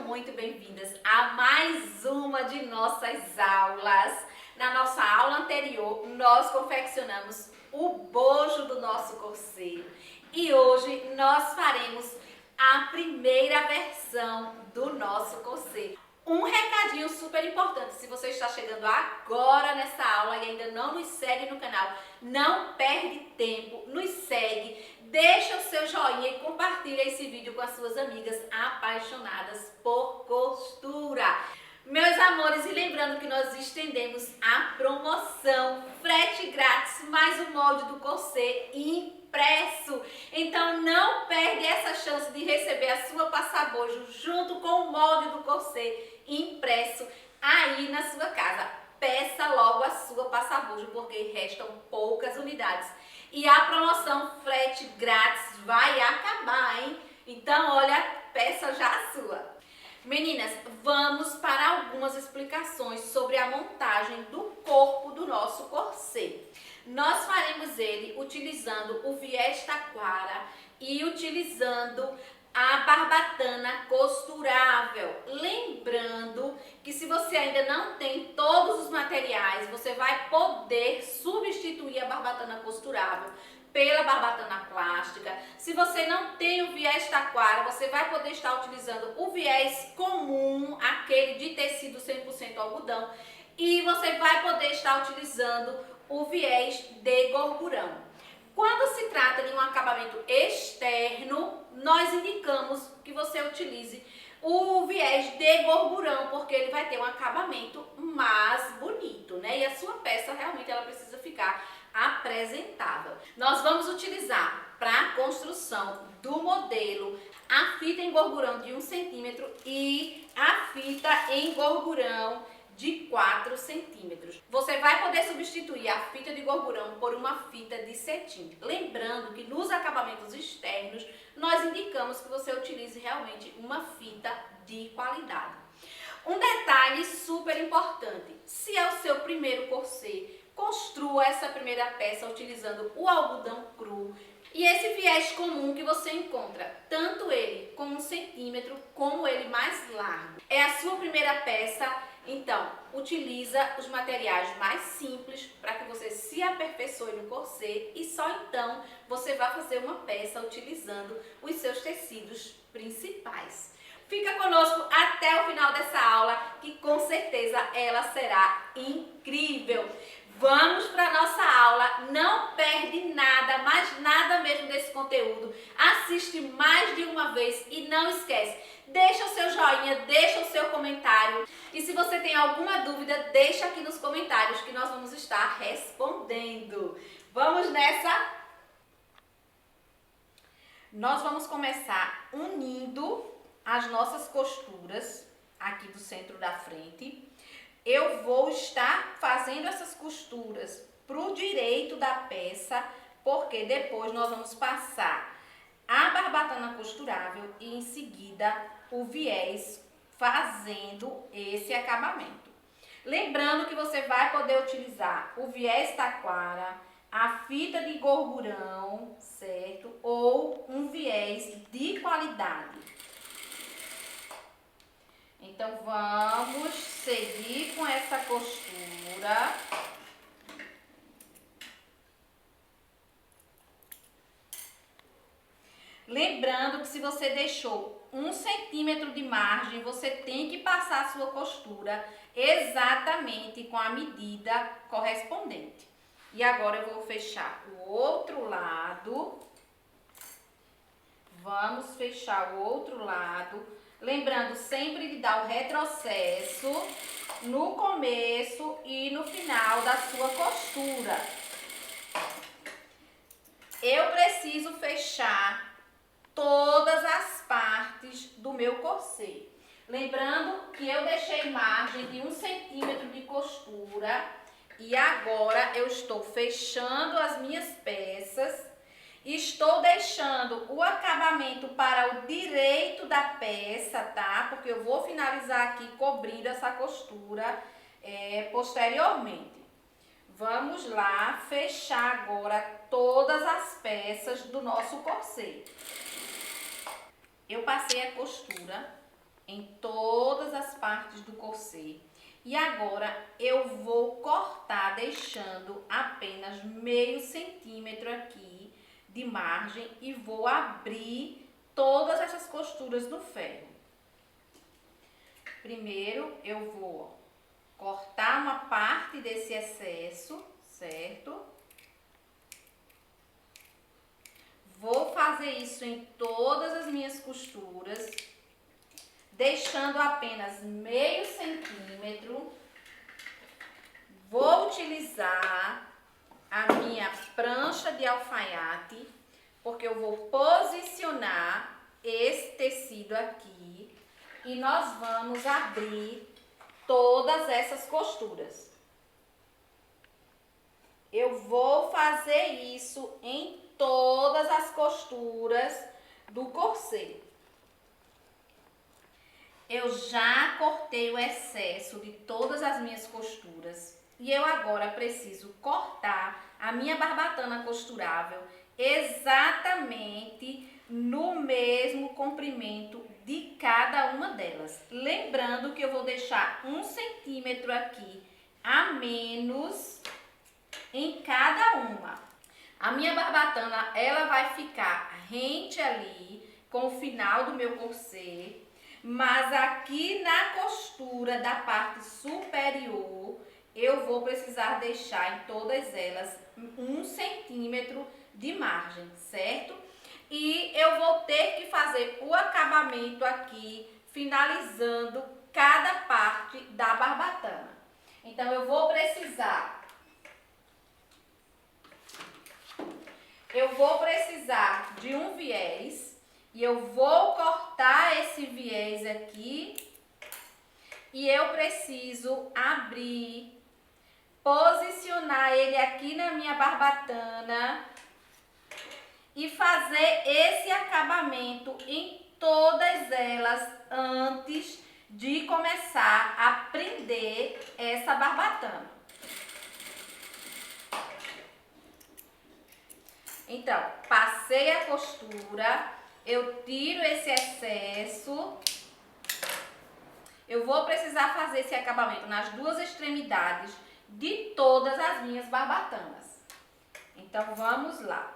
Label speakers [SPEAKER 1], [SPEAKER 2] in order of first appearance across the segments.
[SPEAKER 1] muito bem-vindas a mais uma de nossas aulas. Na nossa aula anterior, nós confeccionamos o bojo do nosso corset e hoje nós faremos a primeira versão do nosso corset. Um recadinho super importante, se você está chegando agora nessa aula e ainda não nos segue no canal, não perde tempo, nos segue, deixa o seu joinha e compartilha esse vídeo com as suas amigas apaixonadas por costura. Meus amores, e lembrando que nós estendemos a promoção frete grátis mais o molde do corset impresso. Então não perde essa chance de receber a sua passabojo junto com o molde do corset impresso aí na sua casa. Peça logo a sua passabojo porque restam poucas unidades. E a promoção frete grátis vai acabar, hein? Então olha, peça já a sua. Meninas, vamos para algumas explicações sobre a montagem do corpo do nosso corset. Nós faremos ele utilizando o viés taquara e utilizando a barbatana costurável. Lembrando que se você ainda não tem todos os materiais, você vai poder substituir a barbatana costurável pela barbatana plástica. Se você não tem o viés taquara, você vai poder estar utilizando o viés comum, aquele de tecido 100% algodão, e você vai poder estar utilizando o viés de gorgurão. Quando se trata de um acabamento externo, nós indicamos que você utilize o viés de gorgurão, porque ele vai ter um acabamento mais bonito, né? E a sua peça realmente ela precisa ficar apresentável. Nós vamos utilizar para a construção do modelo a fita em gorgurão de 1 centímetro e a fita em gorgurão de 4 centímetros. Você vai poder substituir a fita de gorgurão por uma fita de cetim. Lembrando que nos acabamentos externos, nós indicamos que você utilize realmente uma fita de qualidade. Um detalhe super importante, se é o seu primeiro corset, construa essa primeira peça utilizando o algodão cru e esse viés comum que você encontra, tanto ele com 1 centímetro como ele mais largo. É a sua primeira peça, então utiliza os materiais mais simples para que você se aperfeiçoe no corset e só então você vai fazer uma peça utilizando os seus tecidos principais. Fica conosco até o final dessa aula que com certeza ela será incrível. Vamos para a nossa aula, não perde nada, mas nada mesmo desse conteúdo. Assiste mais de uma vez e não esquece, deixa o seu joinha, deixa o seu comentário. E se você tem alguma dúvida, deixa aqui nos comentários que nós vamos estar respondendo. Vamos nessa? Nós vamos começar unindo as nossas costuras aqui do centro da frente. Eu vou estar fazendo essas costuras para o direito da peça, porque depois nós vamos passar a barbatana costurável e em seguida o viés fazendo esse acabamento. Lembrando que você vai poder utilizar o viés taquara, a fita de gorgurão, certo? Ou um viés de qualidade. Então, vamos seguir com essa costura. Lembrando que se você deixou 1 centímetro de margem, você tem que passar a sua costura exatamente com a medida correspondente. E agora eu vou fechar o outro lado. Vamos fechar o outro lado. Lembrando sempre de dar o retrocesso no começo e no final da sua costura. Eu preciso fechar todas as partes do meu corset. Lembrando que eu deixei margem de 1 centímetro de costura e agora eu estou fechando as minhas peças. Estou deixando o acabamento para o direito da peça, tá? Porque eu vou finalizar aqui cobrindo essa costura posteriormente. Vamos lá fechar agora todas as peças do nosso corset. Eu passei a costura em todas as partes do corset. E agora eu vou cortar deixando apenas meio centímetro aqui de margem e vou abrir todas essas costuras do ferro. Primeiro eu vou cortar uma parte desse excesso, certo? Vou fazer isso em todas as minhas costuras, deixando apenas meio centímetro. Vou utilizar a minha prancha de alfaiate, porque eu vou posicionar esse tecido aqui e nós vamos abrir todas essas costuras. Eu vou fazer isso em todas as costuras do corset. Eu já cortei o excesso de todas as minhas costuras e eu agora preciso cortar a minha barbatana costurável exatamente no mesmo comprimento de cada uma delas. Lembrando que eu vou deixar 1 centímetro aqui a menos em cada uma. A minha barbatana, ela vai ficar rente ali com o final do meu corset, mas aqui na costura da parte superior, eu vou precisar deixar em todas elas 1 centímetro de margem, certo? E eu vou ter que fazer o acabamento aqui, finalizando cada parte da barbatana. Então, eu vou precisar de um viés e eu vou cortar esse viés aqui e eu preciso abrir, posicionar ele aqui na minha barbatana e fazer esse acabamento em todas elas antes de começar a prender essa barbatana. Então, passei a costura, eu tiro esse excesso. Eu vou precisar fazer esse acabamento nas duas extremidades de todas as minhas barbatanas. Então, vamos lá.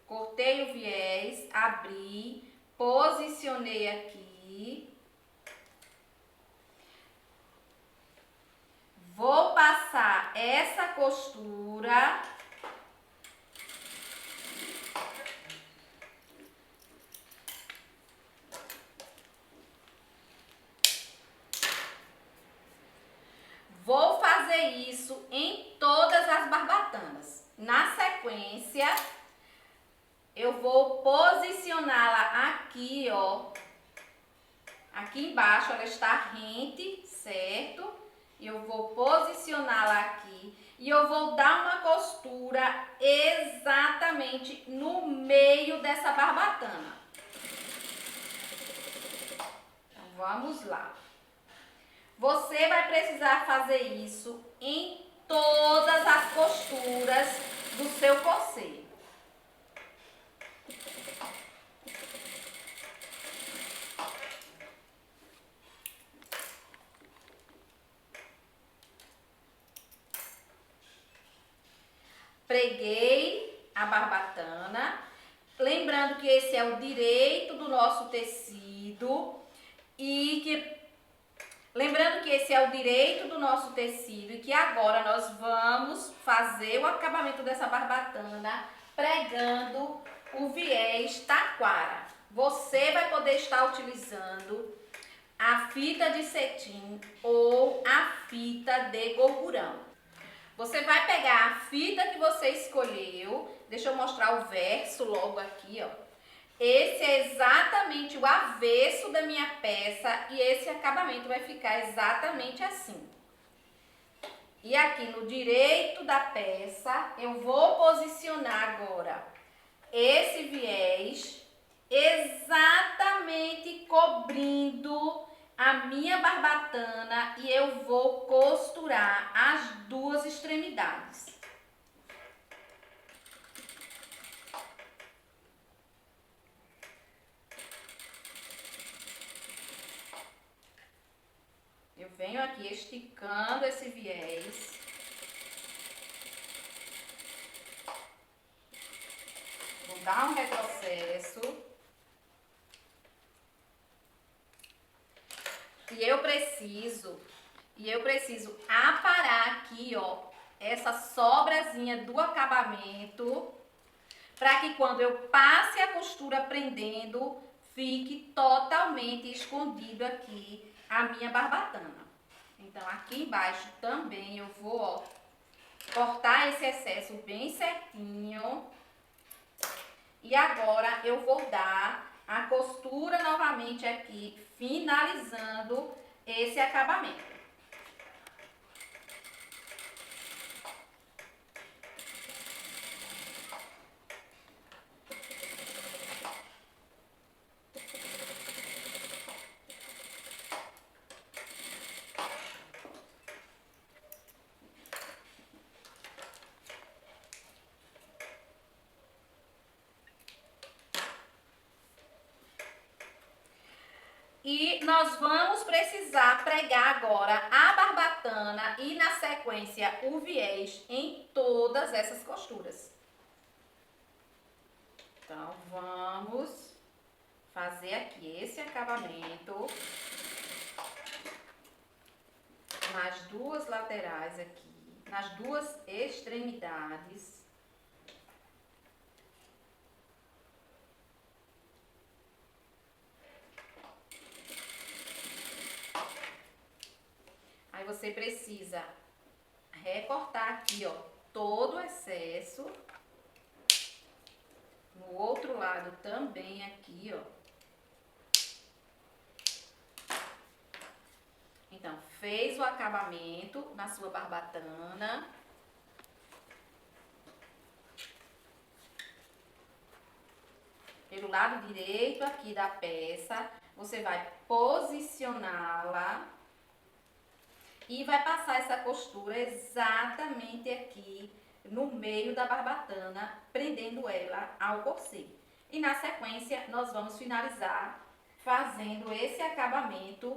[SPEAKER 1] Cortei o viés, abri, posicionei aqui. Vou passar essa costura. Vou fazer isso em todas as barbatanas. Na sequência, eu vou posicioná-la aqui, ó. Aqui embaixo ela está rente, certo? E eu vou posicioná-la aqui. E eu vou dar uma costura exatamente no meio dessa barbatana. Então, vamos lá. Você vai precisar fazer isso em todas as costuras do seu corset. Preguei a barbatana, lembrando que esse é o direito do nosso tecido e que agora nós vamos fazer o acabamento dessa barbatana pregando o viés taquara. Você vai poder estar utilizando a fita de cetim ou a fita de gorgurão. Você vai pegar a fita que você escolheu, deixa eu mostrar o verso logo aqui, ó. Esse é exatamente o avesso da minha peça e esse acabamento vai ficar exatamente assim. E aqui no direito da peça, eu vou posicionar agora esse viés exatamente cobrindo a minha barbatana e eu vou costurar as duas extremidades. venho aqui esticando esse viés. Vou dar um retrocesso. E eu preciso aparar aqui, ó, essa sobrazinha do acabamento, para que quando eu passe a costura prendendo, fique totalmente escondido aqui a minha barbatana. Então, aqui embaixo também eu vou, ó, cortar esse excesso bem certinho. E agora eu vou dar a costura novamente aqui, finalizando esse acabamento. E nós vamos precisar pregar agora a barbatana e na sequência o viés em todas essas costuras. Então, vamos fazer aqui esse acabamento nas duas laterais aqui, nas duas extremidades. Aí você precisa recortar aqui, ó, todo o excesso. No outro lado também aqui, ó. Então, fez o acabamento na sua barbatana. Pelo lado direito aqui da peça, você vai posicioná-la e vai passar essa costura exatamente aqui no meio da barbatana, prendendo ela ao corset. E na sequência, nós vamos finalizar fazendo esse acabamento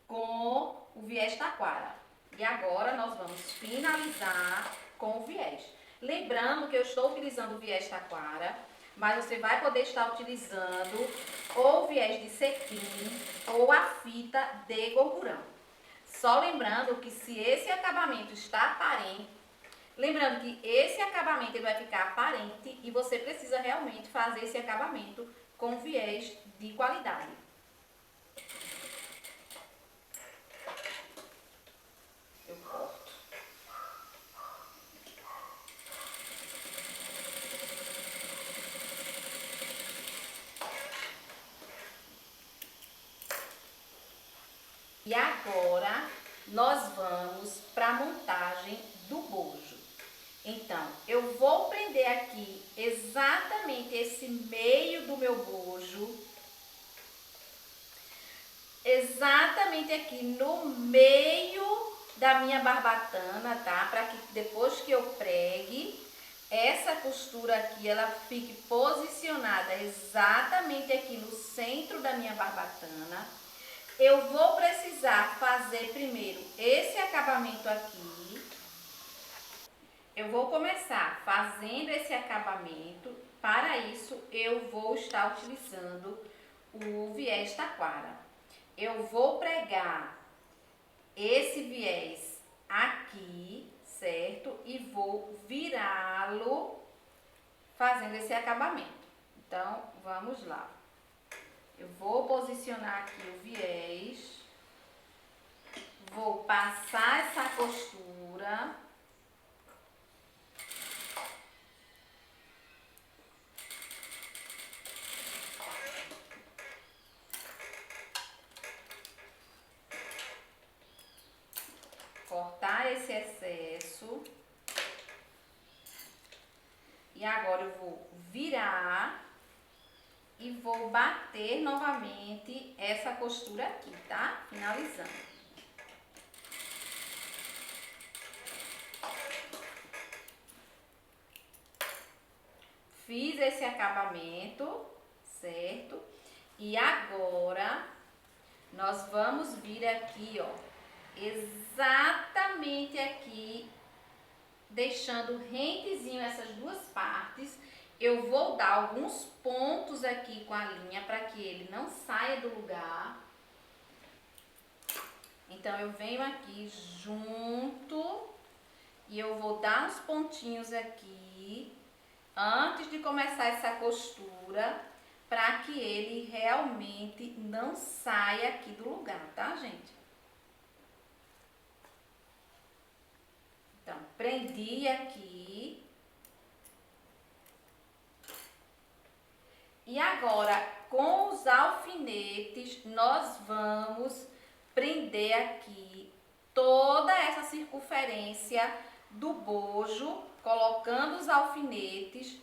[SPEAKER 1] com o viés taquara. E agora nós vamos finalizar com o viés. Lembrando que eu estou utilizando o viés taquara, mas você vai poder estar utilizando ou o viés de cetim ou a fita de gordurão. Só lembrando que se esse acabamento está aparente, lembrando que esse acabamento ele vai ficar aparente e você precisa realmente fazer esse acabamento com viés de qualidade. Eu corto. E agora nós vamos para a montagem do bojo. Então, eu vou prender aqui exatamente esse meio do meu bojo, exatamente aqui no meio da minha barbatana, tá? Para que depois que eu pregue, essa costura aqui, ela fique posicionada exatamente aqui no centro da minha barbatana. Eu vou precisar fazer primeiro esse acabamento aqui. Eu vou começar fazendo esse acabamento. Para isso, eu vou estar utilizando o viés taquara. Eu vou pregar esse viés aqui, certo? E vou virá-lo fazendo esse acabamento. Então, vamos lá. Eu vou posicionar aqui o viés. Vou passar essa costura. Cortar esse excesso. E agora eu vou virar e vou bater novamente essa costura aqui, tá? Finalizando. Fiz esse acabamento, certo? E agora nós vamos vir aqui, ó, exatamente aqui, deixando rentezinho essas duas partes. Eu vou dar alguns pontos aqui com a linha para que ele não saia do lugar. Então, eu venho aqui junto e eu vou dar uns pontinhos aqui antes de começar essa costura, para que ele realmente não saia aqui do lugar, tá, gente? Então, prendi aqui. E agora, com os alfinetes, nós vamos prender aqui toda essa circunferência do bojo, colocando os alfinetes,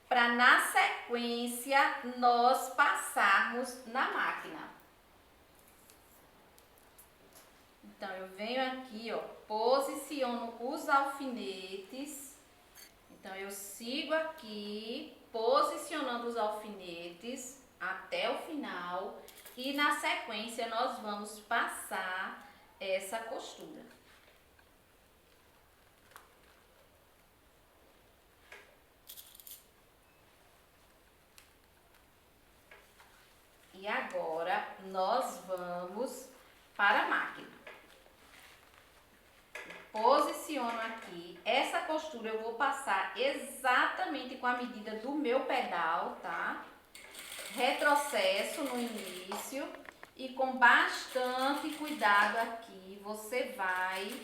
[SPEAKER 1] para na sequência nós passarmos na máquina. Então, eu venho aqui, ó, posiciono os alfinetes. Então, eu sigo aqui, posicionando os alfinetes até o final. E na sequência, nós vamos passar essa costura. E agora, nós vamos para a máquina. Posiciono aqui. Essa costura eu vou passar exatamente com a medida do meu pedal, tá? Retrocesso no início e com bastante cuidado aqui você vai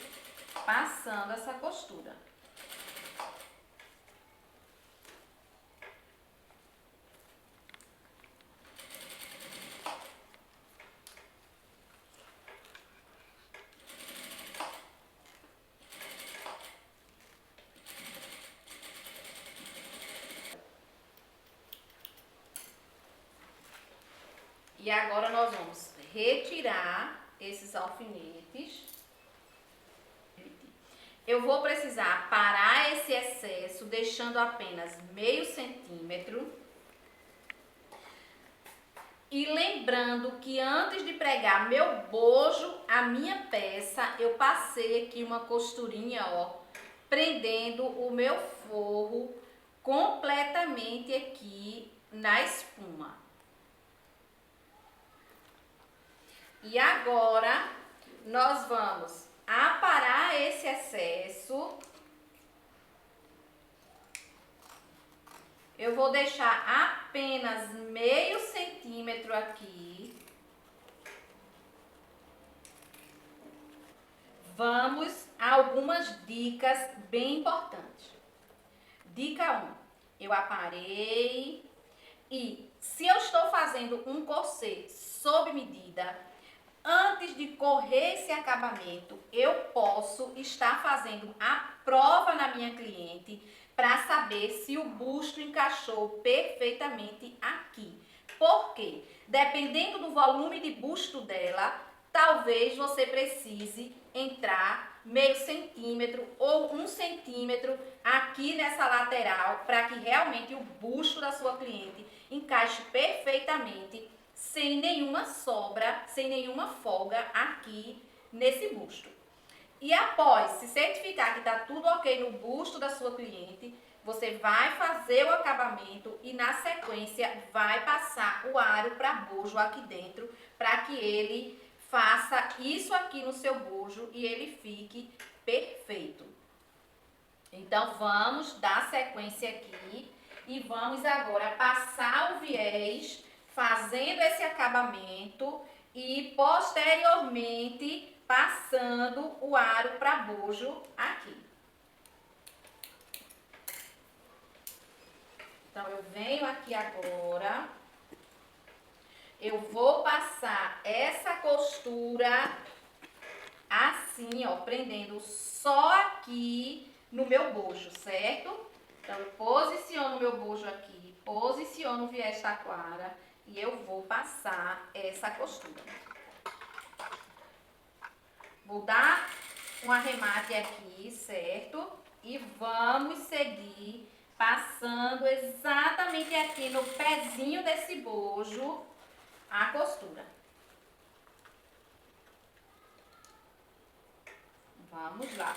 [SPEAKER 1] passando essa costura. E agora nós vamos retirar esses alfinetes. Eu vou precisar parar esse excesso, deixando apenas meio centímetro. E lembrando que antes de pregar meu bojo, a minha peça, eu passei aqui uma costurinha, ó, prendendo o meu forro completamente aqui na espuma. E agora, nós vamos aparar esse excesso. Eu vou deixar apenas meio centímetro aqui. Vamos a algumas dicas bem importantes. Dica 1. Eu aparei e se eu estou fazendo um corset sob medida, antes de correr esse acabamento, eu posso estar fazendo a prova na minha cliente para saber se o busto encaixou perfeitamente aqui. Por quê? Dependendo do volume de busto dela, talvez você precise entrar meio centímetro ou 1 centímetro aqui nessa lateral para que realmente o busto da sua cliente encaixe perfeitamente, sem nenhuma sobra, sem nenhuma folga aqui nesse busto. E após se certificar que está tudo ok no busto da sua cliente, você vai fazer o acabamento e na sequência vai passar o aro para bojo aqui dentro, para que ele faça isso aqui no seu bojo e ele fique perfeito. Então vamos dar sequência aqui e vamos agora passar o viés, fazendo esse acabamento e posteriormente passando o aro para bojo aqui. Então, eu venho aqui agora, eu vou passar essa costura assim, ó, prendendo só aqui no meu bojo, certo? Então, eu posiciono o meu bojo aqui, posiciono o viés taquara e eu vou passar essa costura. Vou dar um arremate aqui, certo? E vamos seguir passando exatamente aqui no pezinho desse bojo a costura. Vamos lá.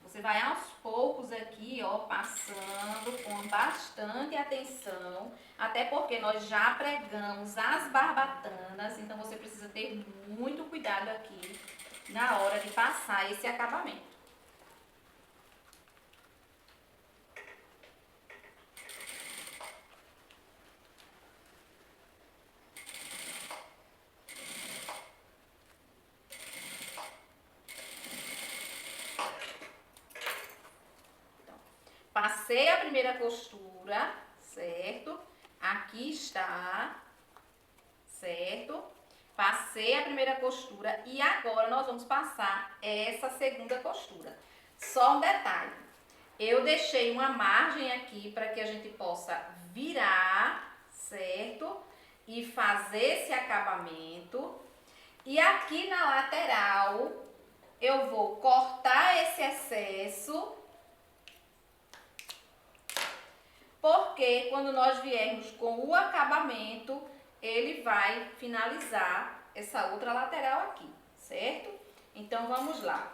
[SPEAKER 1] Você vai aos poucos aqui, ó, passando com bastante atenção, até porque nós já pregamos as barbatanas, então você precisa ter muito cuidado aqui na hora de passar esse acabamento. Passei a primeira costura, certo? Aqui está, certo? Passei a primeira costura e agora nós vamos passar essa segunda costura. Só um detalhe, eu deixei uma margem aqui para que a gente possa virar, certo? E fazer esse acabamento. E aqui na lateral eu vou cortar esse excesso, porque quando nós viermos com o acabamento, ele vai finalizar essa outra lateral aqui, certo? Então, vamos lá.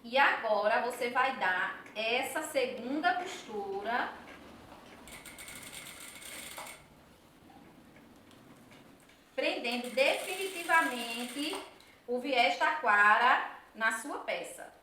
[SPEAKER 1] E agora, você vai dar essa segunda costura, prendendo definitivamente o viés taquara na sua peça.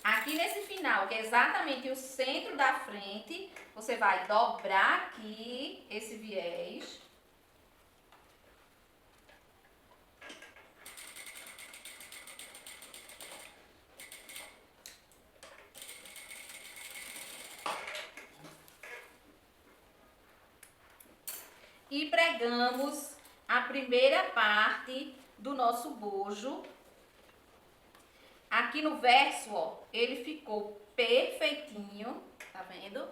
[SPEAKER 1] Aqui nesse final, que é exatamente o centro da frente, você vai dobrar aqui esse viés. E pregamos a primeira parte do nosso bojo. Aqui no verso, ó, ele ficou perfeitinho, tá vendo?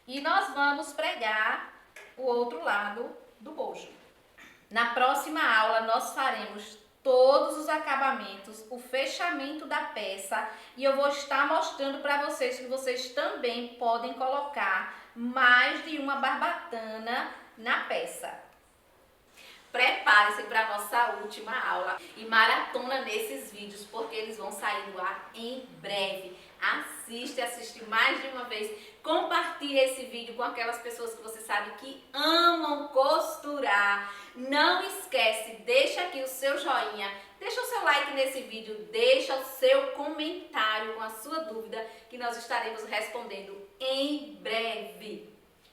[SPEAKER 1] E nós vamos pregar o outro lado do bojo. Na próxima aula, nós faremos todos os acabamentos, o fechamento da peça, e eu vou estar mostrando para vocês que vocês também podem colocar mais de uma barbatana na peça. Prepare-se para a nossa última aula e maratona nesses vídeos, porque eles vão sair do ar em breve. Assiste mais de uma vez. Compartilhe esse vídeo com aquelas pessoas que você sabe que amam costurar. Não esquece, deixa aqui o seu joinha, deixa o seu like nesse vídeo, deixa o seu comentário com a sua dúvida, que nós estaremos respondendo em breve.